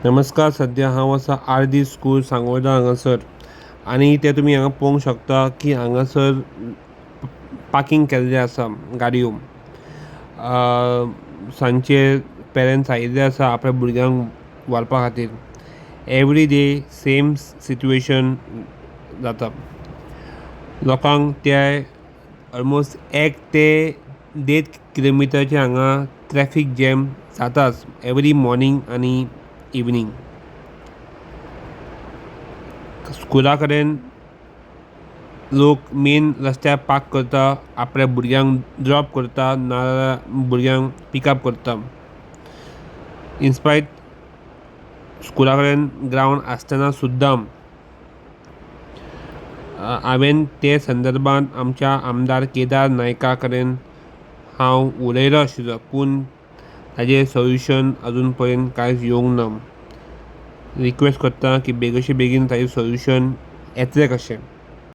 नमस्कार. सध्या हांव आसा आर.डी. स्कूल सांगोळडा हांगासर आनी ते तुमी हांगा पळोवंक शकता की हांगासर पार्किंग केल्लें आसा गाडयो. सांजचे पेरंट्स आयिल्ले आसा आपल्या भुरग्यांक व्हरपा खातीर. एवरी डे सेम सिट्युएशन जाता. लोकांक ते ऑलमोस्ट 1 ते 1.5 किलोमिटरचे हांगा ट्रॅफीक जॅम जाताच एवरी मॉर्निंग आनी इवनिंग. स्कुला कडेन लोक मेन रस्त्यार पार्क करता, आपल्या भुरग्यांक ड्रॉप करता नाजाल्यार भुरग्यांक पिकअप करता. इन्स्पायट स्कुला कडेन ग्रावंड आसतना सुद्दां हांवें ते संदर्भांत आमच्या आमदार केदार नायका कडेन हांव उलयलो आशिल्लो, पूण ताजें सोल्युशन अजून पर्यंत कांयच येवंक ना. रिक्वेस्ट करता की बेगीचे बेगीन ताजें सोल्युशन येतलें कशें.